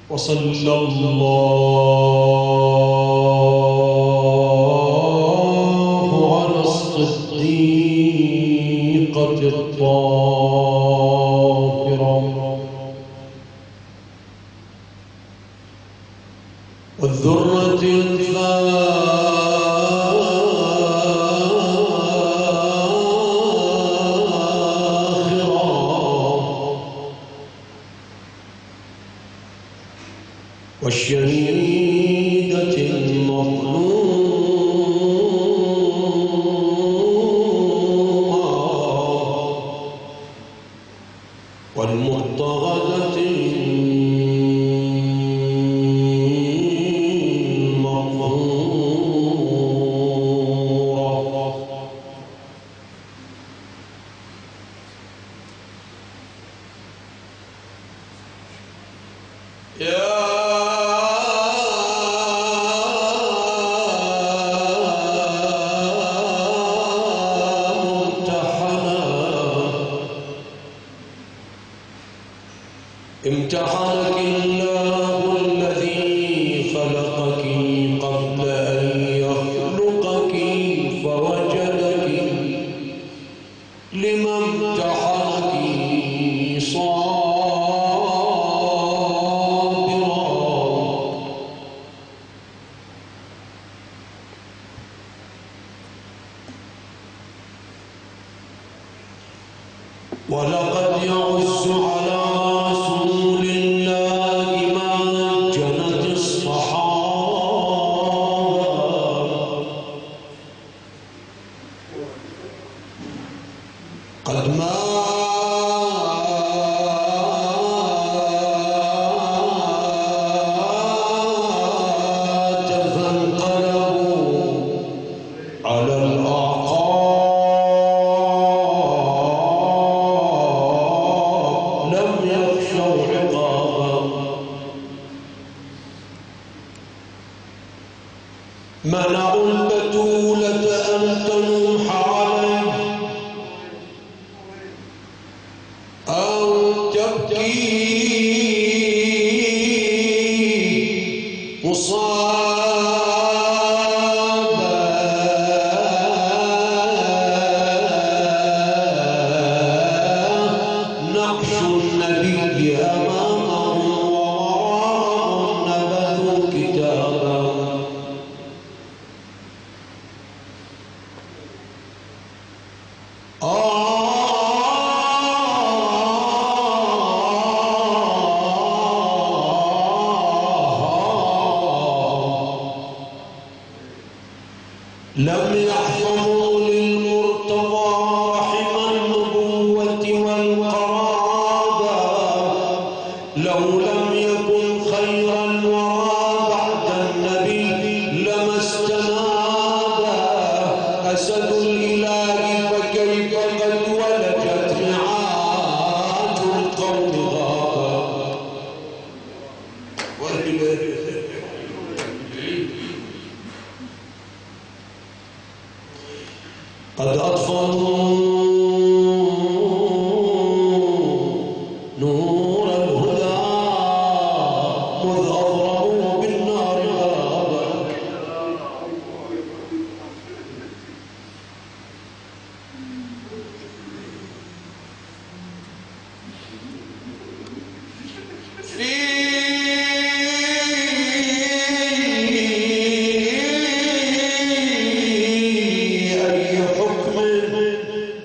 وصلى الله على الصديقة الطاهرة والذرة والشهيدة المظلومة والمضطهدة المغفورة يا امتحنك الله الذي خلقك قبل أن يخلقك فوجدك لما امتحنك صابرا ولقد يعز على قد مات فانقلبوا على الأعقاب لم يخشوا عقابا منعوا البتولة أن تنوح عليه أو تبكي مصابا نقش النبي أمامهم ووراءهم نبذوا كتابا لم يحفظوا للمرتضى رحم النبوة والقرابة لو لم يكن خير الورى بعد النبي لما استنابا أسد الإله فكيف قد ولجت رعاة القوم غابا قد أطفأوا نور الهدى مذ أضرموا بالنار غابا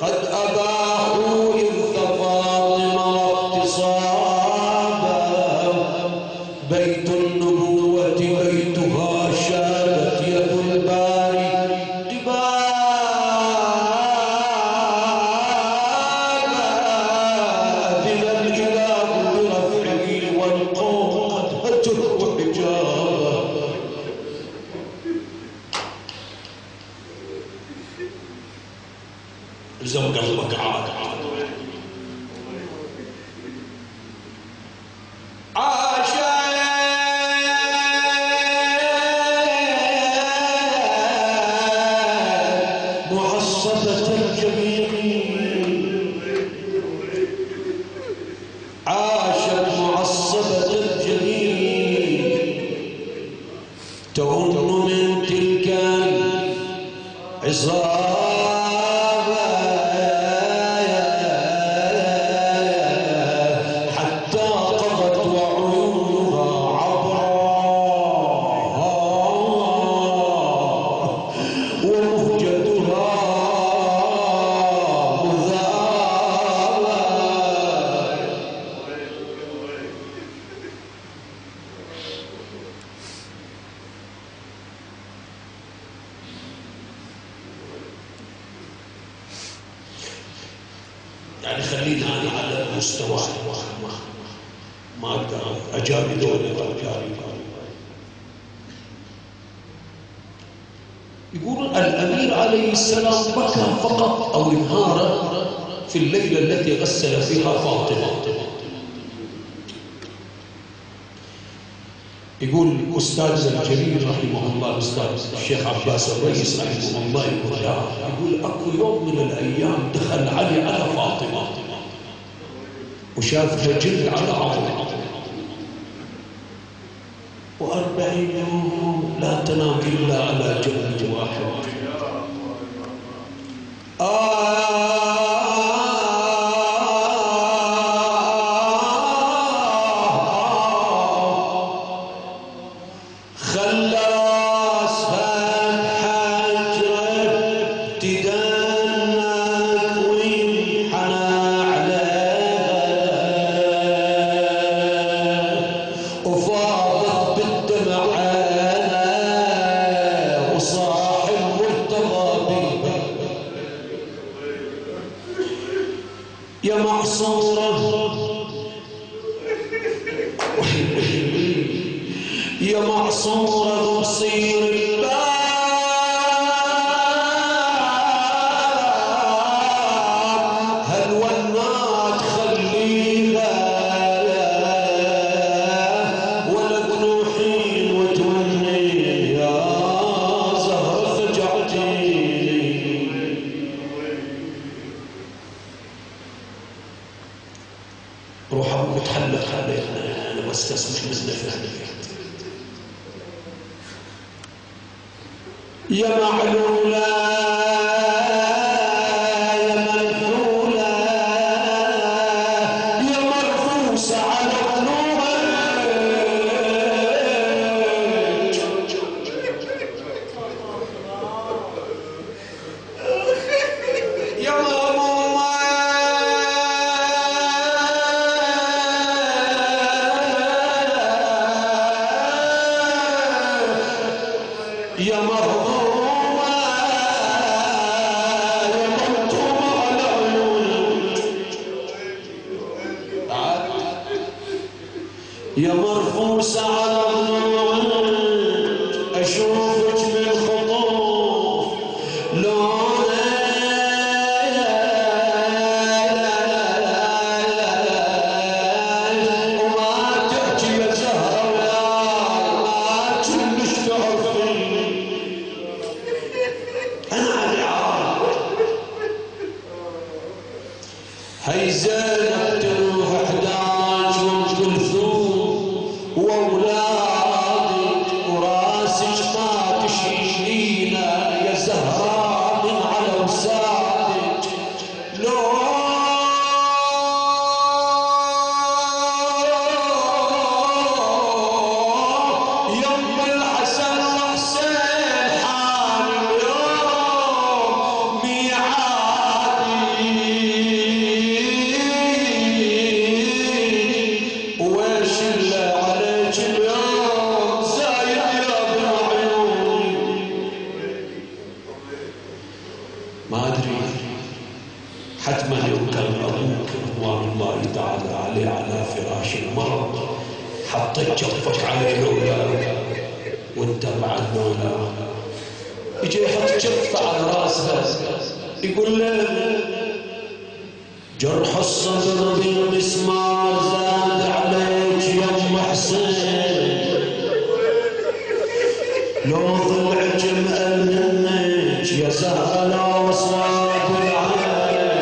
قد أباحوا إذ فاطمة واغتصابا بيت النبوة بيتها شادت يد الباري قبالا أذن الإله برفعه والقوم قد هجروا حجابا الزم قلبك عاد عاش يعني خلينا أنا على مستوى ما أقدر أجاري دولة أجاري. يقول الأمير عليه السلام بكى فقط أو انهار في الليلة التي غسل فيها فاطمة. يقول أستاذ الجليل رحمه الله الأستاذ الشيخ عباس الرئيس رحمه الله يقول أكو يوم من الأيام دخل علي على فاطمة وشافها جلد على عظم، و40 يوم لا تنام إلا على جلد واحد. يا معصورة بصير الباب هل ونات خليها ولا تروحين وتوني يا زهرة فجعتيني. روح ابوك تحلق عليها انا بستسمح منك. يا معلولة يا منحولة يا مرفوسة على قلوبك يا ماما يا مرحومة يا مرفوسة على ضلوعك أشوفك بالخطوف لونك وما تحكي يا زهرة ما كلش تعرفي أنا علي عارف. هي زينب تروح 11 وكلثوم واولادك وراسك ما تشيلينا يا زهراء من على وسادك لو يم الحسن وحسين حال اليوم ميعادي ويش اللي عليك اليوم زايد يا ابن عيوني. ما ادري حتما يوم كان ابوك رضوان الله تعالى عليه على فراش المرض حطيت جفك على الاولاد وانت بعد مولا يجي يحط جفه على راسها يقول له جرح الصدر بالمسمار زاد عليك يا ام حسين لو ضلعك مأمنك يا زهرة لو صواب العين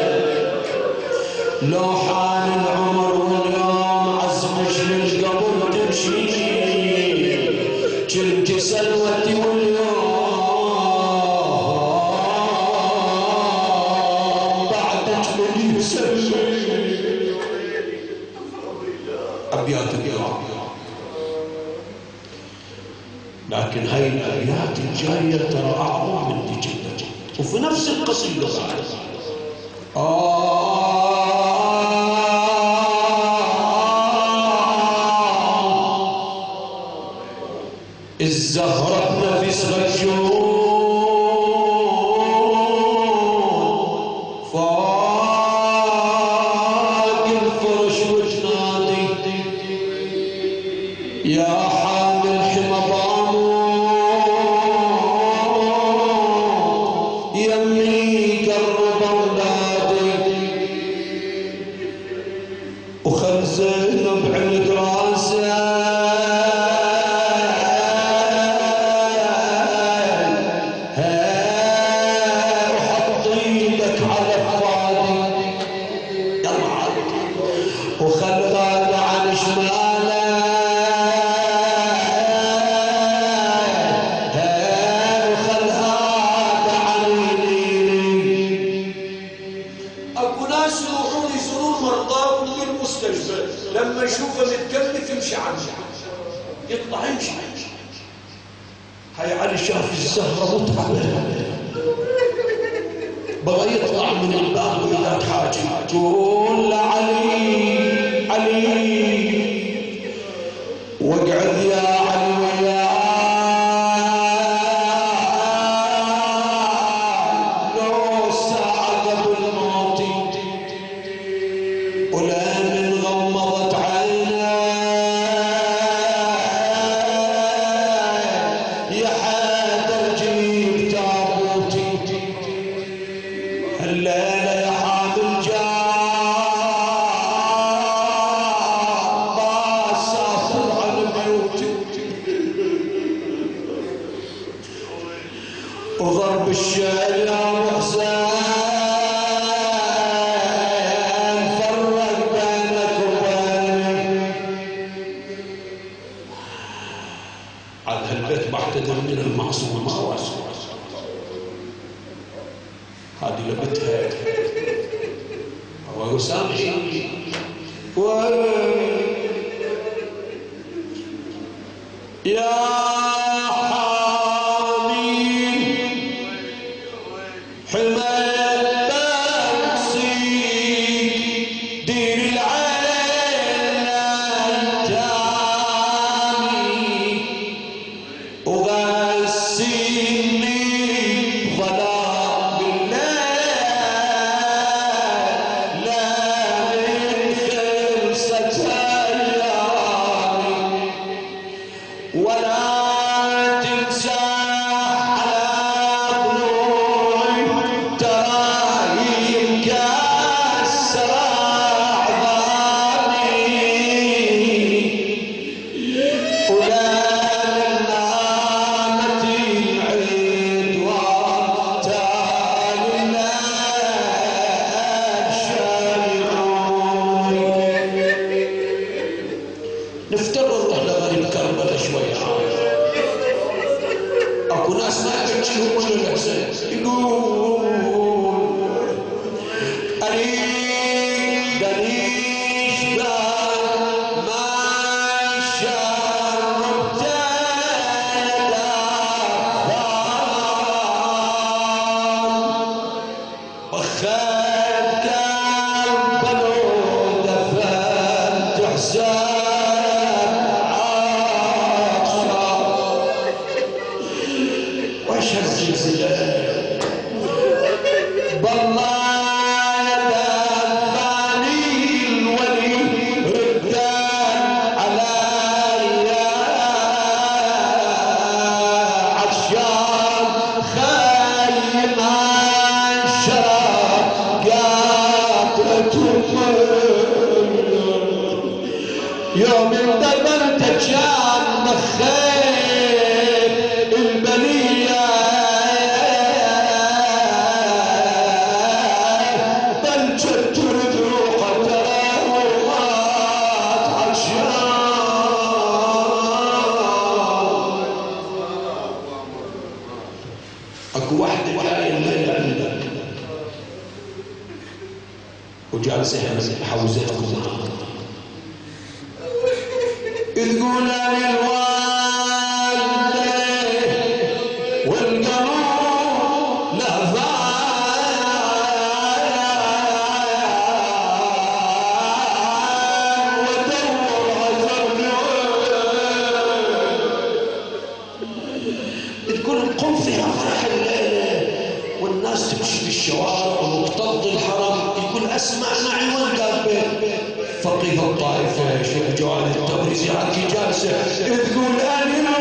لو حال العمر واليوم عزمك للقبر تمشي كنت سلوتي واليوم بعدك من يسلم أبيات الكرام. لكن هاي الأبيات الجاية ترى أعظم من دي جدا وفي نفس القصيدة بعد الزهرة بنفس غشون فاطمة حامل حمضان يمي قرب اولادي وخل زينب عند راسه وحط ايدك على فؤادي وخل غادة عن شماله وخل غادة عن يميني. اكو ناس يروحون يزورون مرضاهم بالمستشفى لما يشوفه متكلف يمشي عنه يطلع يمشي. هاي علي شاف الزهرة متعبة بغى يطلع من الباب ويا حاجي تقول له علي علي واقعد يا علي وياي لو ساعة قبل موتي ولين غمضت عينه يا حيدر جيب تابوتي الليلة يا حامل جار باسافر عن بيوتي وضرب الشيل يا محسن فرق بينك وبيني. عاد هالبيت بعتذر من المعصوم ما واسع هذه لبتها هو سامحي يا حامي حماية بنسيك دير العين الجامي وغسيني ظلام بالليل لا من خلصة ايامي ولا تنسى على ضلوعي تراهي مكسرة أعظامي ولا للنامة العيد وابتال الشامعون. نفترض نروح لغير كربلاء شوية اكو ناس ما يحكيهم ولا الحسين يقول اريد انيش ما شربت وخذت قلب دفنت حسين عطشان واشهد الجزيرة بالله دفعني الولي ردان عليا عطشان خيم الشراب قاطرة يوم انتظرت كان مخيل البلية بلجت ترد روحه تروحات عطشان. اكو واحدة جاية الليلة عندك وجالسة حوزتكم تقول للوالدة والقلوب لهفان ودور عذر تقول قم فيها فرح الليلة والناس تمشي بالشوارع ومقتض الحرم يقول اسمع معي وين قال بيت فقيه الطائفة شيخ جواد التبريزي حكي جالسة تقول أنا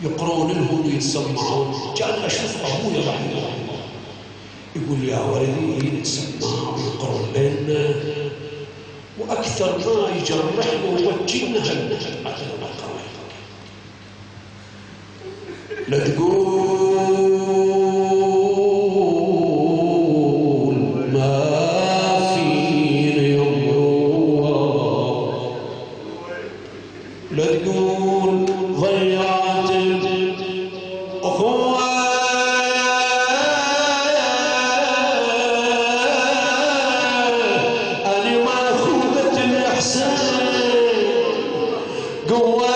يقرون لهم ويتسمعون. كان أشوف أبويا رحمه الله يقول يا ولدي نتسمع ويقرون لنا، وأكثر ما يجرحنا ويوجهنا هالمثل لا تقول ما في اليوم، لا تقول ضيعت أخوة أنا مأخوذة الإحسان قوة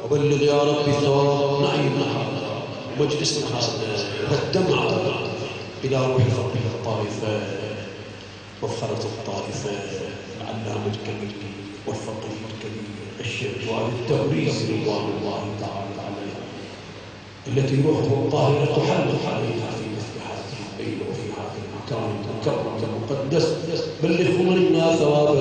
وبلغ يا ربي ثواب نعيمنا هذا ومجلسنا هذا والدمع إلى روح فقيه الطائفة وفخرة الطائفة العلامة الكبير والفقيه الكبير الشمس وهذه التبريز رضوان الله تعالى عليها التي روحه الطاهرة تحلق عليها في مثل هذه الليلة وفي هذا المكان المكرم المقدس. بلغوا منا ثواب